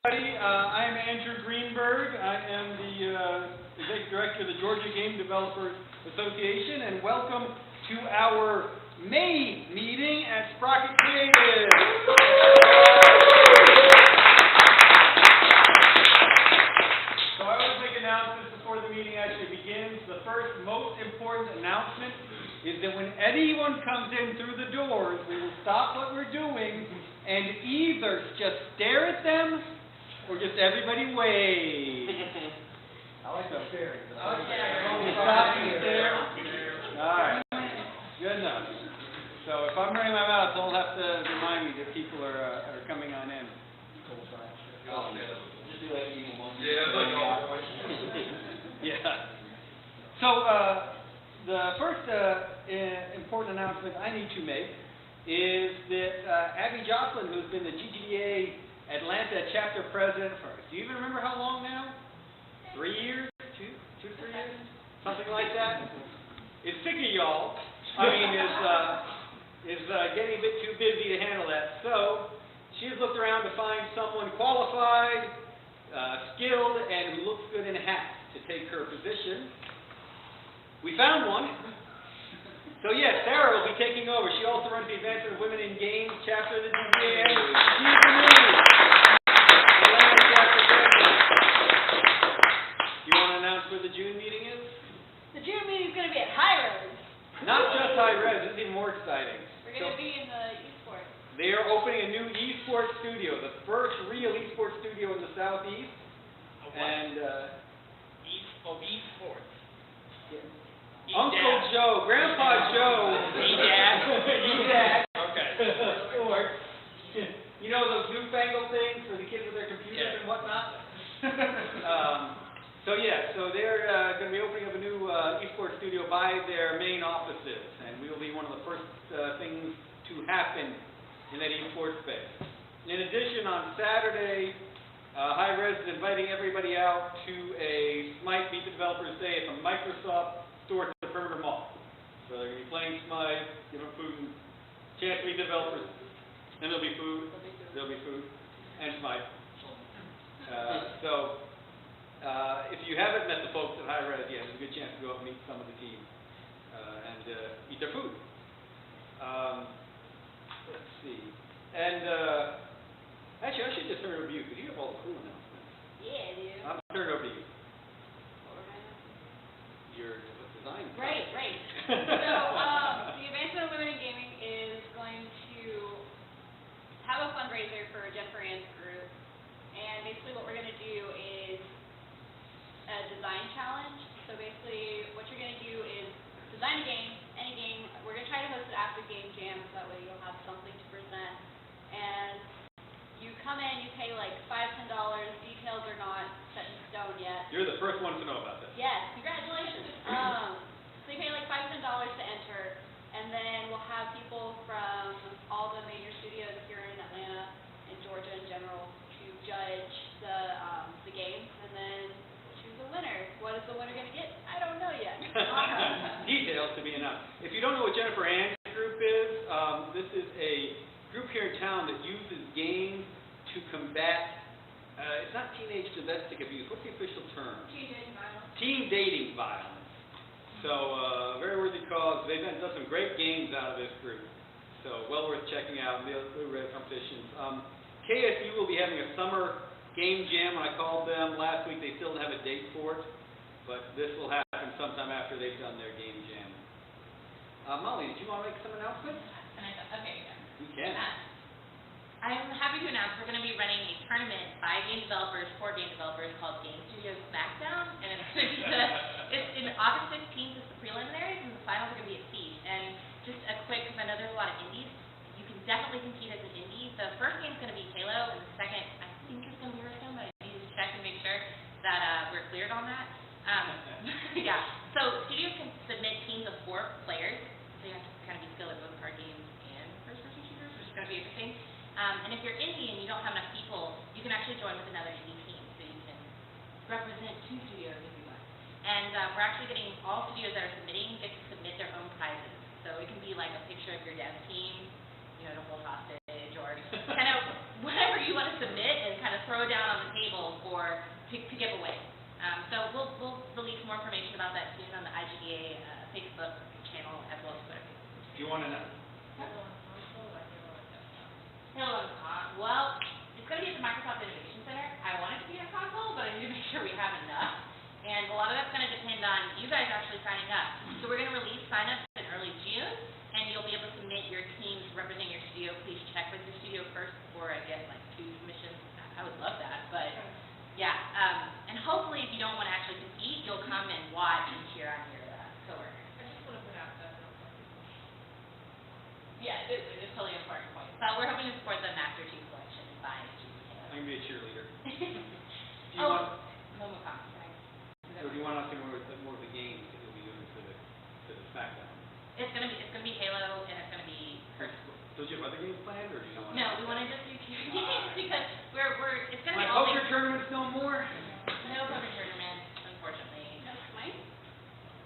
I'm Andrew Greenberg. I am the Executive Director of the Georgia Game Developers Association, and welcome to our May meeting at Sprocket Creative. So I always make announcements before the meeting actually begins. The first most important announcement is that when anyone comes in through the doors, we will stop what we're doing and either just stare at them or just everybody wave. I like the staring. Stop and stare. All right. Good enough. So if I'm running my mouth, don't have to remind me that people are coming on in. Yeah. So the first important announcement I need to make is that Abby Jocelyn, who's been the GGDA-Atlanta chapter president for, do you even remember how long now? 3 years? Two to 3 years? Something like that? Is sick of y'all. I mean, is getting a bit too busy to handle that. So she has looked around to find someone qualified, skilled, and who looks good in a hat to take her position. We found one. So yes, Sarah will be taking over. She also runs the Advancement of Women in Games chapter of the GGDA. She's the new Atlanta chapter president. Do you want to announce where the June meeting is? The June meeting is going to be at High Res. Not just High Res. This is even more exciting. We're going to be in the esports. They are opening a new esports studio, the first real esports studio in the Southeast. And esports. Yeah. Uncle Joe, Grandpa Joe, Dad. Okay. Sports. You know those newfangled things for the kids with their computers and whatnot? So they're going to be opening up a new esports studio by their main offices, and we will be one of the first things to happen in that esports space. In addition, on Saturday, High Res is inviting everybody out to a Smite Meet the Developers Day at the Microsoft store at the Perimeter Mall. So they're going to be playing Smite, giving food and chance to meet the developers. Then there'll be food, and Smite. If you haven't met the folks at High Res yet, there's a good chance to go up and meet some of the team and eat their food. Let's see. And actually, I should just turn it over to you because you have all the cool announcements. Yeah, dude. I'll turn it over to you. Your design. Right. So, the Advancement of Women in Gaming is going to have a fundraiser for Jennifer Ann's group. And basically what we're going to do is a design challenge. So basically what you're going to do is design a game, any game. We're going to try to host it after Game Jam, so that way you'll have something to present. And you come in, you pay like $5, $10. Details are not set in stone yet. You're the first one to know about this. Yes, congratulations. So you pay like $5, $10 to enter, and then we'll have people from all the major studios here in Atlanta and Georgia in general to judge the games, and then choose a winner. What is the winner going to get? I don't know yet. Details to be announced. If you don't know what Jennifer Ann's group is, this is a group here in town that uses games to combat, it's not teenage domestic abuse. What's the official term? Teen dating violence. Teen dating violence. So, very worthy cause. They've done some great games out of this group. So, well worth checking out. They'll run competitions. KSU will be having a summer game jam. I called them last week. They still don't have a date for it. But this will happen sometime after they've done their game jam. Molly, did you want to make some announcements? Okay. You can. I'm happy to announce we're going to be running a tournament by game developers for game developers called Game Studio Smackdown, and it's going to be it's in August 15th is the preliminaries, and the finals are going to be at Siege. And just a quick, because I know there's a lot of indies, you can definitely compete as an indie. The first game is going to be Halo, and the second, I think it's going to be Hearthstone, but I need to check and make sure that we're cleared on that. Yeah. So studios can submit teams of 4 players, so you have to kind of be skilled at both card games and first-person shooters, which is going to be interesting. And if you're indie and you don't have enough people, you can actually join with another indie team, so you can represent 2 studios if you want. And we're actually getting all studios that are submitting get to submit their own prizes. So it can be like a picture of your dev team, to hold hostage, sword. Kind of whatever you want to submit and kind of throw down on the table to give away. So we'll release more information about that soon on the IGDA Facebook channel as well as Twitter. Do you want to know? Well, it's going to be at the Microsoft Innovation Center. I want it to be on console, but I need to make sure we have enough. And a lot of that's going to depend on you guys actually signing up. So we're going to release sign-ups in early June, and you'll be able to submit your teams representing your studio. Please check with your studio first before I get like 2 submissions. I would love that, but yeah. And hopefully, if you don't want to actually compete, you'll come and watch and cheer on your coworkers. I just want to put out that. Yeah, it's totally an important point. But we're hoping to support the Master Chief Collection by GGDA. I'm going to be a cheerleader. Do you want, MomoCon, sorry. or do you want us to more of the games that you'll be doing for the SmackDown? It's gonna be Halo, and it's gonna be. So do you have other games planned, or do you not want to? No, we want to just do 2 games because it's gonna be Like all poker tournaments no more? no poker tournament, unfortunately. No, Mike?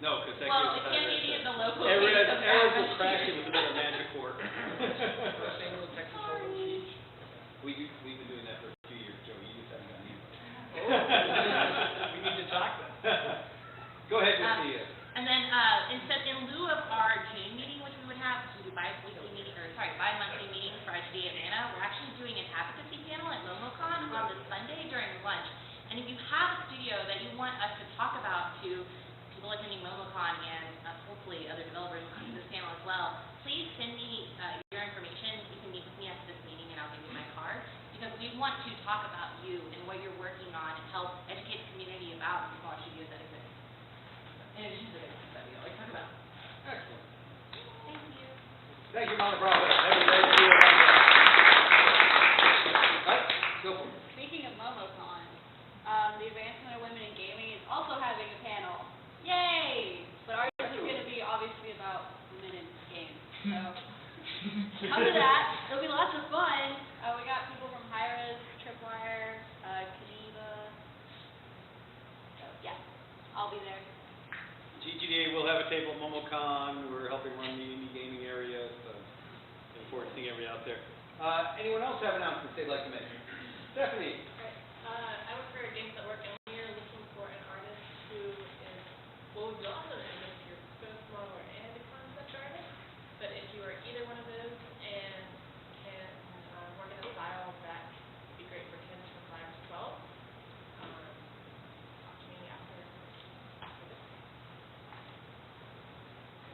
No, because that Well, gives it can't be any of the local. Arrows will crash it with another magic court. We've been doing that for a few years, Joe. You just haven't gotten in. We need to talk then. Go ahead with the. And then in lieu of our June meeting, which we would have, we do bi-monthly meeting for GGDA-Atlanta, we're actually doing an advocacy panel at MomoCon on this Sunday during lunch. And if you have a studio that you want us to talk about to people attending MomoCon and hopefully other developers on this panel as well, please send me your information. You can meet with me after this meeting and I'll give you my card. Because we want to talk about you and what you're working on and help educate the community about the small studios that exist. In addition to the business that we always talk about. Excellent. Thank you. Thank you, Mama Bravo. Everybody do it. Right, go for it. Speaking of MomoCon, the Advancement of Women in Gaming is also having a panel. Yay! But ours is going to be obviously about women in games. So come to that. It'll be lots of fun. We got people from Hi-Res, Tripwire, Kaniva. So yeah, I'll be there. GGDA will have a table at MomoCon. We're helping run the indie gaming area, so looking forward to seeing everybody out there. Anyone else have announcements they'd like to make? Stephanie. I work for Games Network, and we are looking for an artist who is, well, we also if you're both modeler and a concept artist, but if you are either one of those and can work in a style that would be great for 10 to 5 to 12, talk to me after this.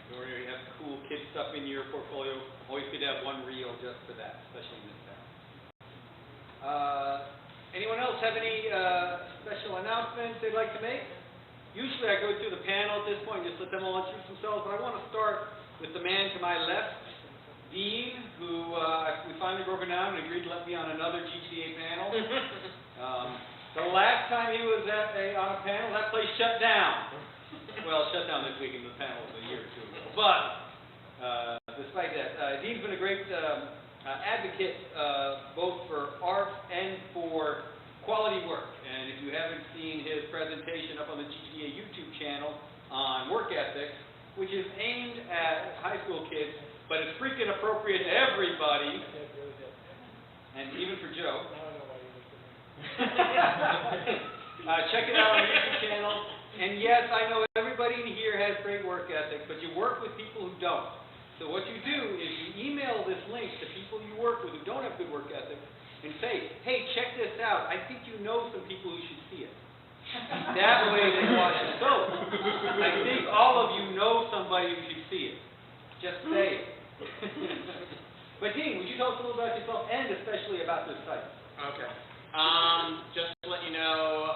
Or you have cool kid stuff in your portfolio. Always good to have one reel just for that, especially in this town. Anyone else have any special announcements they'd like to make? Usually I go through the panel at this point and just let them all introduce themselves, but I want to start with the man to my left, Dean, who we finally broke down and agreed to let me on another GGDA panel. The last time he was on a panel, that place shut down. Well, shut down this week in the panel was a year or 2 ago. But despite that, Dean's been a great advocate both for art and for quality work. And if you haven't seen his presentation up on the GGDA YouTube channel on work ethics, which is aimed at high school kids, but it's freaking appropriate to everybody, and even for Joe. Check it out on the YouTube channel. And yes, I know everybody in here has great work ethic, but you work with people who don't. So what you do is you email this link to people you work with who don't have good work ethic and say, hey, check this out. I think you know some people who should see it. That way they watch it. So I think all of you know somebody who should see it. Just say it. But Dean, would you tell us a little about yourself and especially about this site? Okay. Just to let you know,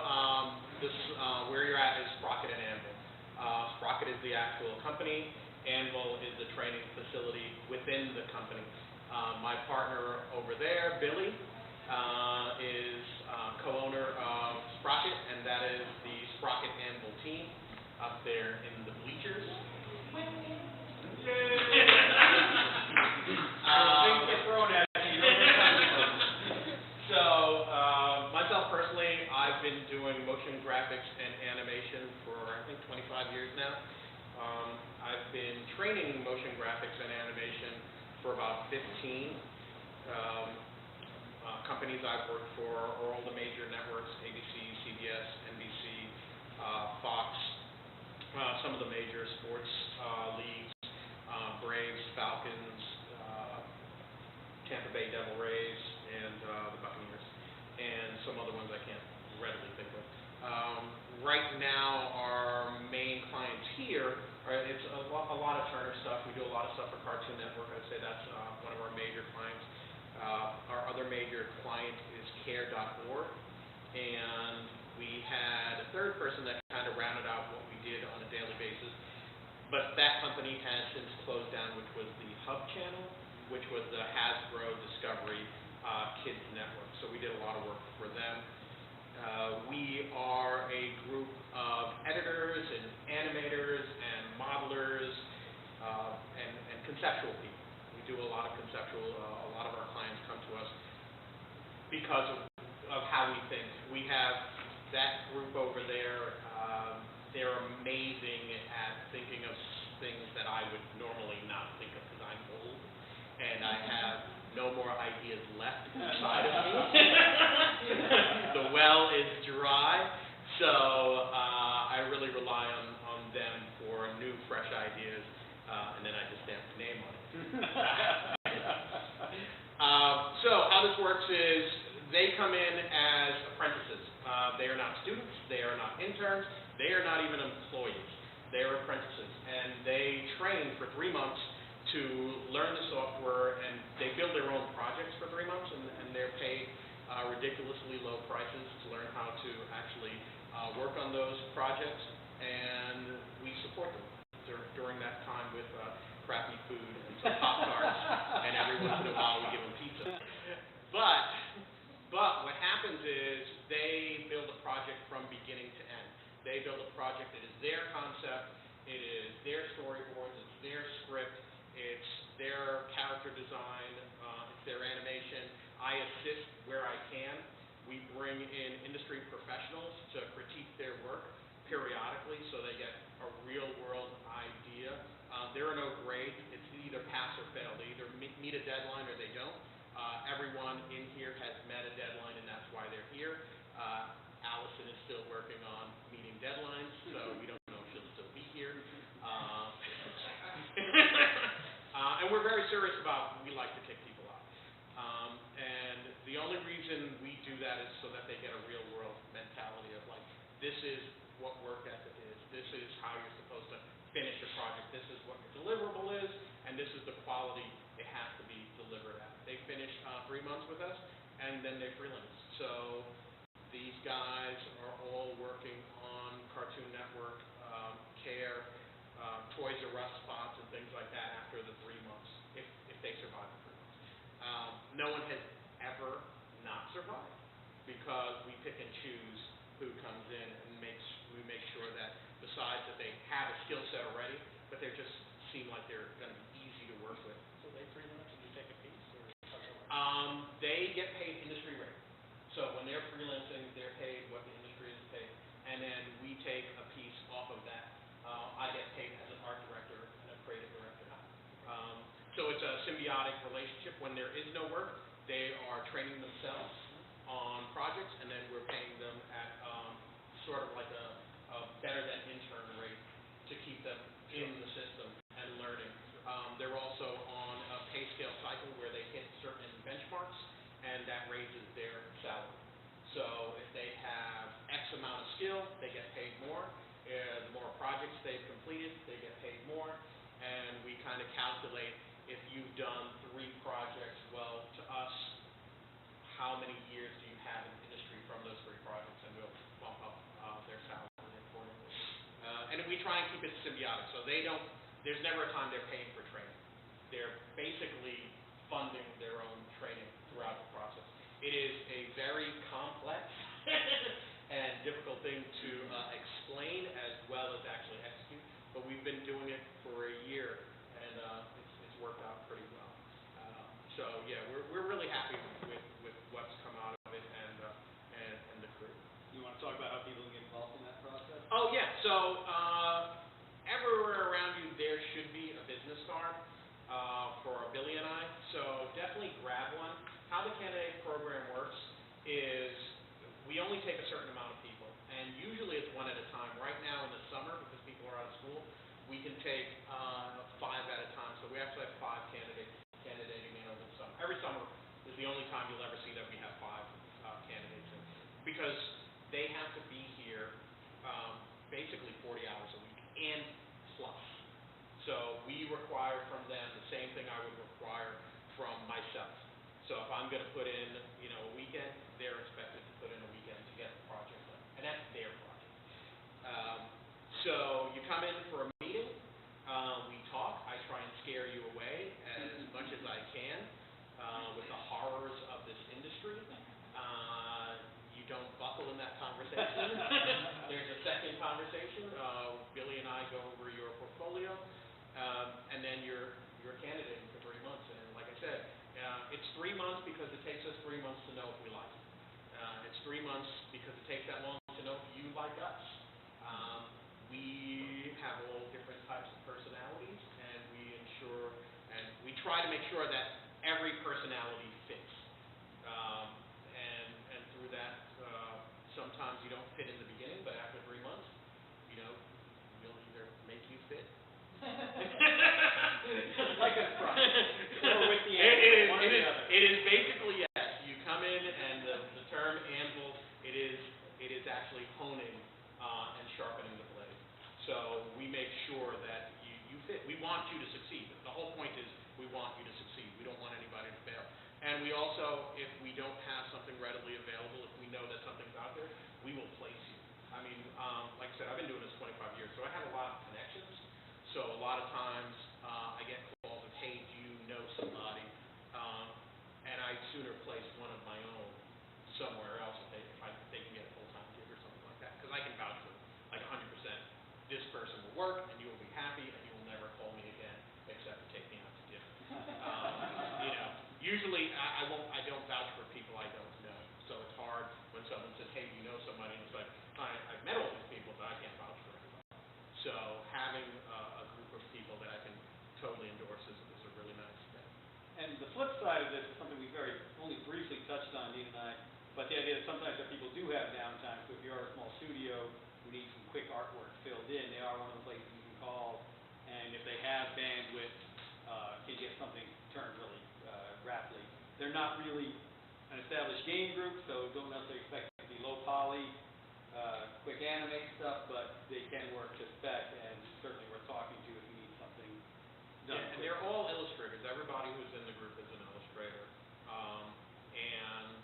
where you're at is Sprocket and Anvil. Sprocket is the actual company. Anvil is the training facility within the company. My partner over there, Billy, is co-owner of Sprocket, and that is the Sprocket Anvil team up there in the bleachers. Things get thrown at you. So, myself personally, I've been doing motion graphics and animation for, I think, 25 years now. I've been training motion graphics and animation for about 15. Companies I've worked for are all the major networks: ABC, CBS, NBC, Fox, some of the major sports leagues, Braves, Falcons, Tampa Bay Devil Rays, and the Buccaneers, and some other ones I can't readily think of. Right now, our main clients here it's a lot of Turner stuff. We do a lot of stuff for Cartoon Network. I'd say that's one of our major clients. Our other major client is care.org, and we had a third person that kind of rounded out what we did on a daily basis. But that company has since closed down, which was the Hub Channel, which was the Hasbro Discovery Kids Network. So we did a lot of work for them. We are a group of editors and animators and modelers and conceptual people. We do a lot of conceptual. A lot of our clients come to us because of how we think. We have that group over there. They're amazing at thinking of things that I would normally not think of because I'm old and I have no more ideas left inside of me. The well is dry, so I really rely on them for new, fresh ideas, and then I just stamp the name on it. So how this works is they come in as apprentices. They are not students, they are not interns, they are not even employees. They are apprentices, and they train for 3 months to learn the software, and they build their own projects for 3 months, and they're paid ridiculously low prices to learn how to actually work on those projects, and we support them during that time with crappy food and some Pop-Tarts, and every once in a while we give them pizza. But what happens is they build a project from beginning to end. They build a project that is their concept, it is their storyboards, it's their script, it's their character design, it's their animation. I assist where I can. We bring in industry professionals to critique their work periodically so they get a real world idea. There are no grades. It's either pass or fail. They either meet a deadline or they don't. Everyone in here has met a deadline, and that's why they're here. Allison is still working on meeting deadlines, so we don't know if she'll still be here. And we're very serious about we like to kick people out. And the only reason we do that is so that they get a real world mentality of like, this is what work ethic is, this is how you're supposed to finish a project, this is what your deliverable is, and this is the quality it has to be delivered at. They finish 3 months with us, and then they freelance. So these guys are all working on Cartoon Network, Care, Toys R Us spots and things like that after the 3 months, if they survive the 3 months. No one has ever not survived because we pick and choose who comes in and we make sure that besides that they have a skill set already, but they just seem like they're going to be easy to work with. So they freelance and you take a piece? Or they get paid industry rate. So when they're freelancing, they're paid what the industry is paid, and then we take a piece off of that. I get paid as an art director and a creative director. So it's a symbiotic relationship. When there is no work, they are training themselves on projects, and then we're paying them at sort of like a better than intern rate to keep them in the system and learning. They're also on a pay scale cycle where they hit certain benchmarks, and that raises their salary. So if they have X amount of skill, they get paid more. The more projects they've completed, they get paid more. And we kind of calculate if you've done 3 projects, well, to us, how many years do you have in the industry from those 3 projects, and we'll bump up their salary accordingly. And we try and keep it symbiotic. So there's never a time they're paying for training. They're basically funding their own training throughout the process. It is a very complex and difficult thing to explain as well as actually execute, but we've been doing it for a year, and it's worked out pretty well. So yeah, we're really happy with what's come out of it and the crew. You want to talk about how people get involved in that process? Oh yeah, so everywhere around you there should be a business card for Billy and I, so definitely grab one. take 5 at a time. So we actually have 5 candidating in over the summer. Every summer is the only time you'll ever see that we have 5 candidates in, because they have to be here basically 40 hours a week and plus. So we require from them the same thing I would require from myself. So if I'm going to put in, a weekend, they're expected to put in a weekend to get the project done, and that's their project. So you come in for a meeting, we talk, I try and scare you away as much as I can with the horrors of this industry. You don't buckle in that conversation. There's a second conversation. Billy and I go over your portfolio, and then you're a candidate for 3 months. And like I said, it's 3 months because it takes us 3 months to know if we like it. It's 3 months because it takes that long to know if you like us. We have all different types of personalities, and we try to make sure that every personality fits. And through that, sometimes you don't fit in the beginning, but after 3 months, we'll either make you fit. Like a Sprocket. Or with the anvil, one or the other. It is basically, yes. You come in, and the term anvil, it is actually honing and sharpening the blade. So we make sure that you fit. We want you to succeed. The whole point is we want you to succeed. We don't want anybody to fail. And we also, if we don't have something readily available, if we know that something's out there, we will place you. I mean, like I said, I've been doing this 25 years, so I have a lot of connections. So a lot of times I get calls of, hey, do you know somebody? And I'd sooner place one of my own somewhere else if they can get a full-time gig or something like that. Because I can vouch for like 100%. This person will work, and you will be happy, and you will never call me again except to take me out to dinner. Usually I don't vouch for people I don't know. So it's hard when someone says, hey, you know somebody, and it's like, I've met all these people, but I can't vouch for anybody. So having a group of people that I can totally endorse is a really nice thing. And the flip side of this is something we only briefly touched on, Dean and I, but the idea that sometimes that people do have downtime. So if you are a small studio who needs some quick artwork filled in, they are one of the places you can call. And if they have bandwidth, can get something turned really rapidly. They're not really an established game group, so don't necessarily expect it to be low poly, quick animate stuff, but they can work to spec, and certainly we're talking to if you need something done. Yeah, and they're all illustrators. Everybody who's in the group is an illustrator. And,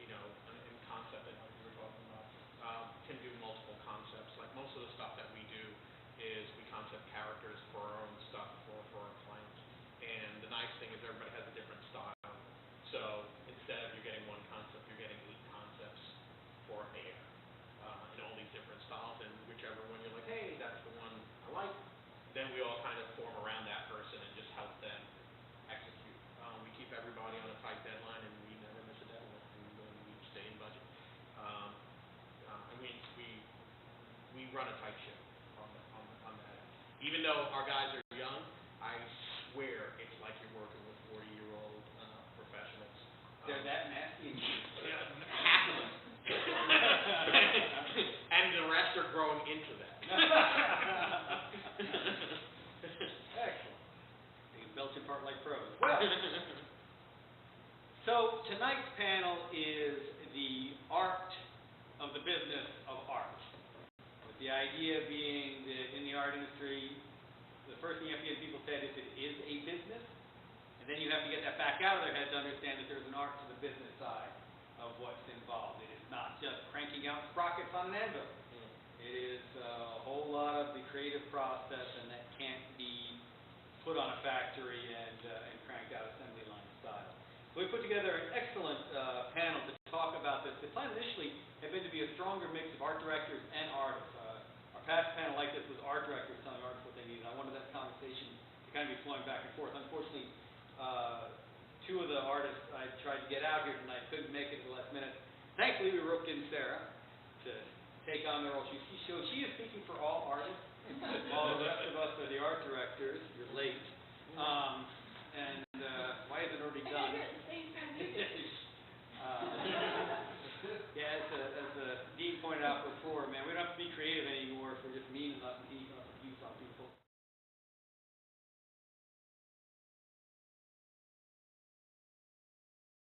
in concept, I know you were talking about, can do multiple concepts. Like most of the stuff that we do is we concept characters for our own stuff for our clients. And the nice thing is everybody has a different style. So instead of you getting one concept, you're getting 8 concepts for hair in all these different styles. And whichever one you're like, hey, that's the one I like, then we all kind of form around that person and just help them execute. We keep everybody on a tight deadline, and we never miss a deadline, and we stay in budget. And we run a tight ship on that end. Even though our guys are young, I swear it's like you're working with 40-year-old professionals. They're that nasty. Half of them. And the rest are growing into that. Excellent. You Belgian part like pros. Well, so tonight's panel is the art of the business of art. With the idea being that in the art industry, the first thing you have to get people said is it is a business, and then you have to get that back out of their head to understand that there's an art to the business side of what's involved. It is not just cranking out sprockets on an anvil. It is a whole lot of the creative process, and that can't be put on a factory and cranked out assembly line style. So we put together an excellent panel to talk about this. The plan initially had been to be a stronger mix of art directors and artists. Our past panel like this was art directors telling artists what they needed. I wanted that conversation to kind of be flowing back and forth. Unfortunately, 2 of the artists I tried to get out here tonight couldn't make it at the last minute. Thankfully, we roped in Sarah to take on the role. She is speaking for all artists, while the rest of us are the art directors. You're late. Why is it already done? Yeah, as Dean pointed out before, man, we don't have to be creative anymore if we're just mean enough and easy enough to use on people.